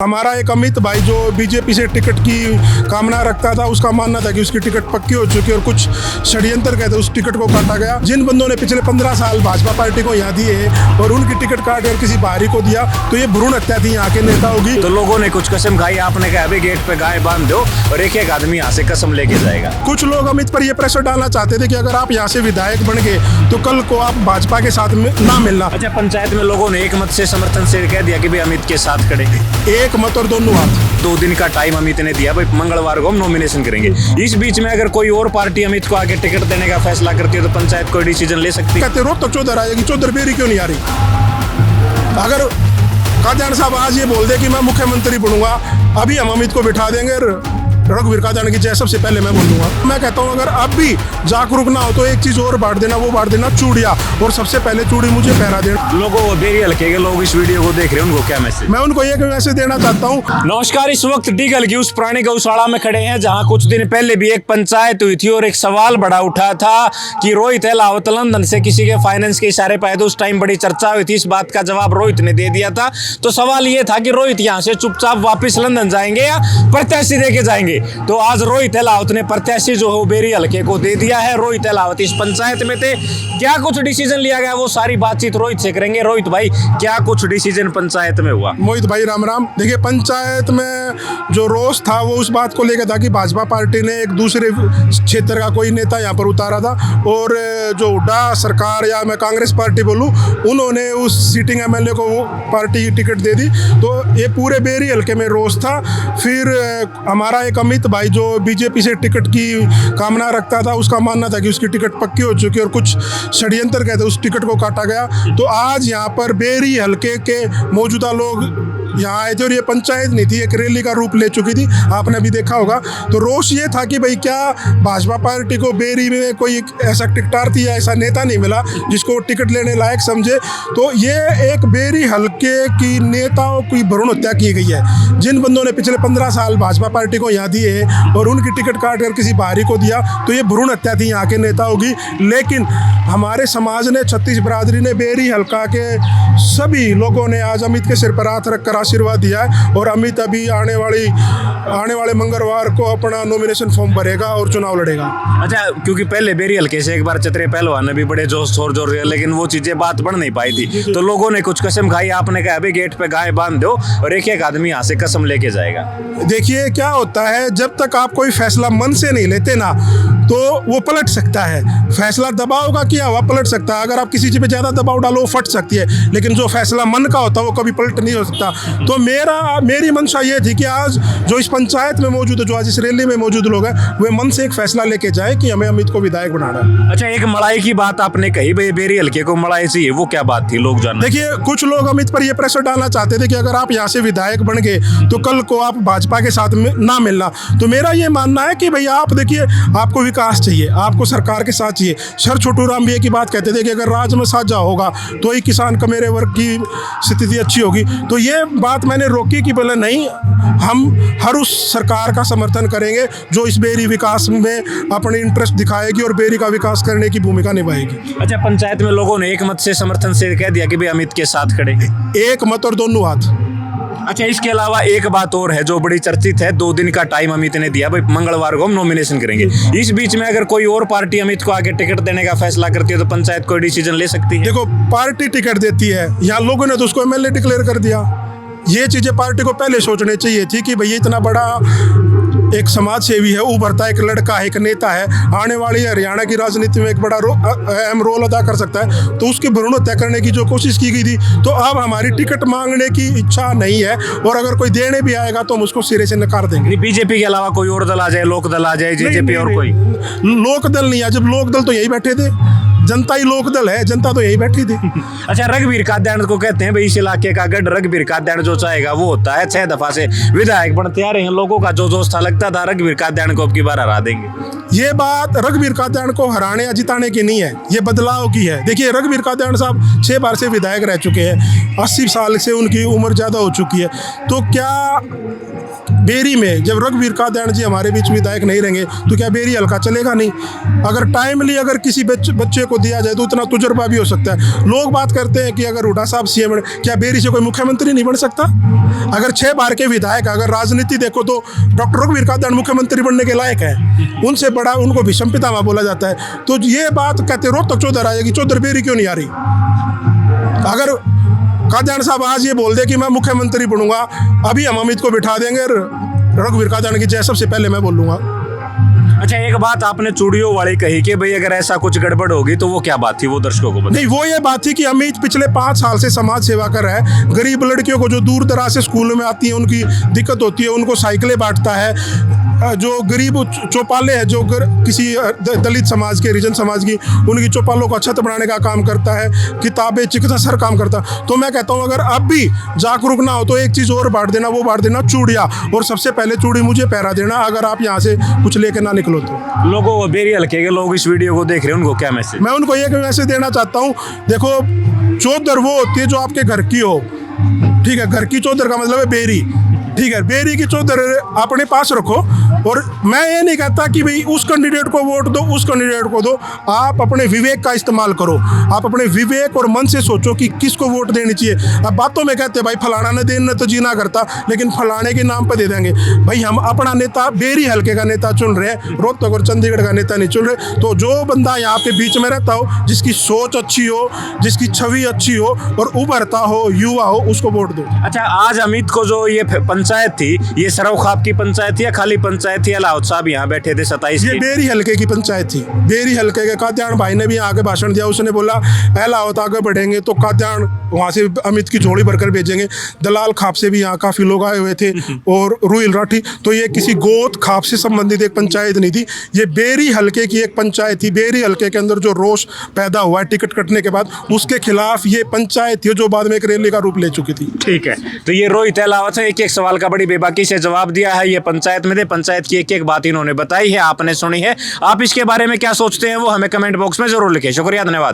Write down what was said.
हमारा एक अमित भाई जो बीजेपी से टिकट की कामना रखता था, उसका मानना था कि उसकी टिकट पक्की हो चुकी है और कुछ षड्यंत्र कहते उस टिकट को काटा गया। जिन बंदों ने पिछले 15 साल भाजपा पार्टी को यहाँ दिए और उनकी टिकट काट कर किसी बाहरी को दिया तो ये भ्रूण हत्या थी यहाँ के नेता होगी। तो लोगों ने कुछ कसम खाई, आपने कहा अभी गेट पे गाय बांध दो और एक एक आदमी यहाँ से कसम लेके जाएगा। कुछ लोग अमित पर ये प्रेशर डालना चाहते थे कि अगर आप यहाँ से विधायक बन गए तो कल को आप भाजपा के साथ में ना मिलना। अच्छा, पंचायत में लोगों ने एक मत से समर्थन से कह दिया कि भाई अमित के साथ खड़े। एक मत और दोनों हाथ। 2 दिन का टाइम अमित ने दिया, भाई मंगलवार को हम नॉमिनेशन करेंगे। इस बीच में अगर कोई और पार्टी अमित को आगे टिकट देने का फैसला करती है तो पंचायत कोई डिसीजन ले सकती है। कहते रोज तक चौधर आएगी, चौधर बेरी क्यों नहीं आ रही? अगर कादियान साहब आज ये बोल दे कि मैं मुख्यमंत्री बनूंगा, अभी हम अमित को बिठा देंगे, रघुवीर कादियान की जय सबसे पहले मैं बोलूंगा। मैं कहता हूं अगर अब भी जागरूक ना हो तो एक चीज और बांट देना, वो बांट देना चूड़िया, और सबसे पहले चूड़ी मुझे पहरा देना। लोगों को बेरी हल्के के लोग इस वीडियो को देख रहे हैं, उनको क्या मैसेज? मैं उनको ये मैसेज देना चाहता हूँ। नमस्कार, इस वक्त डीगल की उस पुरानी गौशाला में खड़े हैं जहां कुछ दिन पहले भी एक पंचायत हुई थी और एक सवाल बड़ा उठा था कि रोहित अहलावत लंदन से किसी के फाइनेंस के इशारे पाए, तो उस टाइम बड़ी चर्चा हुई थी। इस बात का जवाब रोहित ने दे दिया था। तो सवाल ये था कि रोहित यहाँ से चुपचाप वापिस लंदन जाएंगे या प्रत्याशी देके जाएंगे। तो आज रोहित अहलावत ने प्रत्याशी जो है बेरी हल्के को दे दिया है। रोहित अहलावत इस पंचायत में थे, क्या कुछ डिसीजन लिया गया वो सारी बातचीत रोहित से करेंगे। रोहित भाई, क्या कुछ डिसीजन पंचायत में हुआ? मोहित भाई राम राम। देखिए, पंचायत में जो रोष था वो उस बात को लेकर था कि भाजपा पार्टी ने एक दूसरे क्षेत्र का कोई नेता यहाँ पर उतारा था और जो हुड्डा सरकार या मैं कांग्रेस पार्टी बोलूँ, उन्होंने उस सीटिंग एमएलए को वो पार्टी टिकट दे दी। तो ये पूरे बेरी हल्के में रोष था। फिर हमारा एक अमित भाई जो बीजेपी से टिकट की कामना रखता था, उसका मानना था कि उसकी टिकट पक्की हो चुकी है और कुछ षड्यंत्र कहते उस टिकट को काटा गया। तो आज यहाँ पर बेरी हल्के के मौजूदा लोग यहाँ आए थे और ये पंचायत नहीं थी, एक रैली का रूप ले चुकी थी, आपने भी देखा होगा। तो रोष ये था कि भाई क्या भाजपा पार्टी को बेरी में कोई ऐसा टिकटार्थी या ऐसा नेता नहीं मिला जिसको टिकट लेने लायक समझे। तो ये एक बेरी हल्के की नेताओं की भ्रूण हत्या की गई है। जिन बंदों ने पिछले 15 साल भाजपा पार्टी को यहाँ दिए और उनकी टिकट काट कर किसी बाहरी को दिया तो ये भ्रूण हत्या थी यहाँ के नेताओं की। लेकिन हमारे समाज ने, छत्तीस बरादरी ने, बेरी हल्का के सभी लोगों ने आज अमित के सिर पर हाथ रखकर आशीर्वाद दिया है और अमित अभी आने वाले मंगलवार को अपना नॉमिनेशन फॉर्म भरेगा और चुनाव लड़ेगा। अच्छा, क्योंकि पहले बेरी हल्के से एक बार चतरे पहलवान ने भी बड़े जोर शोर लेकिन वो चीजें बात बढ़ नहीं पाई थी। तो लोगों ने कुछ कसम खाई, आपने कहा अभी गेट पे गाय बांध दो और एक एक आदमी यहाँ से कसम लेके जाएगा। देखिए क्या होता है, जब तक आप कोई फैसला मन से नहीं लेते ना तो वो पलट सकता है। फैसला दबाव का किया हुआ पलट सकता है। अगर आप किसी चीज़ पे ज़्यादा दबाव डालो वो फट सकती है, लेकिन जो फैसला मन का होता है वो कभी पलट नहीं हो सकता। तो मेरी मंशा ये थी कि आज जो इस पंचायत में मौजूद है, जो आज इस रैली में मौजूद लोग हैं, वे मन से एक फैसला लेके जाए कि हमें अमित को विधायक बनाना है। अच्छा, एक मलाई की बात आपने कही, भाई बेरी हल्के को मलाई चाहिए, वो क्या बात थी लोग जान? देखिए, कुछ लोग अमित पर ये प्रेशर डालना चाहते थे कि अगर आप यहाँ से विधायक बन गए तो कल को आप भाजपा के साथ में ना मिलना। तो मेरा ये मानना है कि भैया आप देखिए, आपको विकास चाहिए, आपको सरकार के साथ चाहिए। सर छोटू राम भी एक ही बात कहते थे कि अगर राज्य में साझा होगा तो ही किसान का मेरे वर्ग की स्थिति अच्छी होगी। तो ये बात मैंने रोकी कि पहले नहीं, हम हर उस सरकार का समर्थन करेंगे जो इस बेरी विकास में अपने इंटरेस्ट दिखाएगी और बेरी का विकास करने की भूमिका निभाएगी। अच्छा, पंचायत में लोगों ने एक मत से समर्थन से कह दिया कि भाई अमित के साथ खड़े। एक मत और दोनों हाथ। अच्छा, इसके अलावा एक बात और है जो बड़ी चर्चित है, 2 दिन का टाइम अमित ने दिया, भाई मंगलवार को हम नॉमिनेशन करेंगे। इस बीच में अगर कोई और पार्टी अमित को आगे टिकट देने का फैसला करती है तो पंचायत कोई डिसीजन ले सकती है। देखो, पार्टी टिकट देती है, यहाँ लोगों ने तो उसको एमएलए डिक्लेयर कर दिया। ये चीजें पार्टी को पहले सोचनी चाहिए थी कि भैया इतना बड़ा एक समाज सेवी है, उभरता एक लड़का है, एक नेता है, आने वाली हरियाणा की राजनीति में एक बड़ा अहम रोल अदा कर सकता है। तो उसकी भ्रूण हत्या करने की जो कोशिश की गई थी, तो अब हमारी टिकट मांगने की इच्छा नहीं है और अगर कोई देने भी आएगा तो हम उसको सिरे से नकार देंगे। बीजेपी के अलावा कोई और दल आ जाए, लोक दल आ जाए, जेजेपी और कोई लोक दल नहीं है। जब लोक दल तो यही बैठे थे, जनता ही लोक दल है, जनता तो यही बैठी थी। अच्छा, रघुवीर कादियान को कहते हैं भाई इस इलाके का गढ़, रघुवीर कादियान जो चाहेगा वो होता है। 6 दफा से विधायक बनते आ रहे हैं, लोगों का जो जोश था, लगता था रघुवीर कादियान को अब की बार हरा देंगे। ये बात रघुवीर कात्यायन को हराने या जिताने की नहीं है, ये बदलाव की है। देखिए रघुवीर कात्यायन साहब 6 बार से विधायक रह चुके हैं, 80 साल से उनकी उम्र ज़्यादा हो चुकी है। तो क्या बेरी में जब रघुवीर कात्यायन जी हमारे बीच विधायक नहीं रहेंगे तो क्या बेरी हल्का चलेगा नहीं? अगर टाइमली अगर किसी बच्चे को दिया जाए तो उतना तजुर्बा भी हो सकता है। लोग बात करते हैं कि अगर हुड्डा साहब सीएम बने, क्या बेरी से कोई मुख्यमंत्री नहीं बन सकता? अगर 6 बार के विधायक, अगर राजनीति देखो तो डॉक्टर रघुवीर कात्यायन मुख्यमंत्री बनने के लायक है, उनसे बड़ा उनको भीष्म पितामह बोला जाता है। तो ये बात कहते रोहतक चौधर आएगी, चौधर बेरी क्यों नहीं आ रही? अगर कात्यायन साहब आज ये बोल दे कि मैं मुख्यमंत्री बनूंगा, अभी हम अमित को बिठा देंगे रघुवीर कात्यायन की जय, सबसे पहले मैं बोलूंगा। अच्छा, एक बात आपने चूड़ियों वाली कही कि भाई अगर ऐसा कुछ गड़बड़ होगी तो वो क्या बात थी, वो दर्शकों को बताइए। नहीं, वो ये बात थी कि अमित पिछले 5 साल से समाज सेवा कर रहा है। गरीब लड़कियों को जो दूर दराज से स्कूल में आती है, उनकी दिक्कत होती है, उनको साइकिलें बांटता है। जो गरीब चौपाले हैं, जो किसी दलित समाज के, हरिजन समाज की, उनकी चौपालों को छत बनाने का काम करता है, किताबें, चिकित्सा सर काम करता है। तो मैं कहता हूँ अगर अब भी जागरूक ना हो तो एक चीज़ और बांट देना, वो बांट देना चूड़ियाँ, और सबसे पहले चूड़ी मुझे पहरा देना अगर आप यहाँ से कुछ लेके ना निकलो तो। लोगों को, बेरी हल्के के लोग इस वीडियो को देख रहे हैं, उनको क्या मैसेज? मैं उनको एक मैसेज देना चाहता हूँ, देखो चौधर वो होती है जो आपके घर की हो, ठीक है? घर की चौधर का मतलब है बेरी, ठीक है? बेरी की चौधर अपने पास रखो। और मैं ये नहीं कहता कि भाई उस कैंडिडेट को वोट दो, उस कैंडिडेट को दो, आप अपने विवेक का इस्तेमाल करो। आप अपने विवेक और मन से सोचो कि किसको वोट देनी चाहिए। अब बातों में कहते हैं भाई फलाना ने देना तो जीना करता, लेकिन फलाने के नाम पर दे देंगे। भाई हम अपना नेता बेरी हल्के का नेता चुन रहे हैं, रोहतक और चंडीगढ़ का नेता नहीं चुन रहे। तो जो बंदा यहाँ पे बीच में रहता हो, जिसकी सोच अच्छी हो, जिसकी छवि अच्छी हो और उभरता हो, युवा हो, उसको वोट दो। अच्छा, आज अमित को जो ये पंचायत थी, ये सरवखाप की पंचायत थी या खाली पंचायत थी? लाहौद साहब यहाँ बैठे थे 27 ये बेरी हल्के की पंचायत थी। बेरी हल्के के कात्यायन भाई ने भी आगे भाषण दिया, उसने बोला लाहौद आगे बढ़ेंगे तो कात्यायन वहाँ से अमित की झोली भरकर भेजेंगे। दलाल खाप से भी यहाँ काफ़ी लोग आए हुए थे और रुइल राठी। तो ये किसी गोत खाप से संबंधित एक पंचायत नहीं थी, ये बेरी हल्के की एक पंचायत थी। बेरी हल्के के अंदर जो रोष पैदा हुआ है टिकट कटने के बाद, उसके खिलाफ ये पंचायत थी जो बाद में एक रैली का रूप ले चुकी थी। ठीक है, तो ये रोहित अहलावत है, एक सवाल का बड़ी बेबाकी से जवाब दिया है। ये पंचायत में थे, पंचायत की एक बात इन्होंने बताई है, आपने सुनी है। आप इसके बारे में क्या सोचते हैं वो हमें कमेंट बॉक्स में जरूर लिखें। शुक्रिया, धन्यवाद।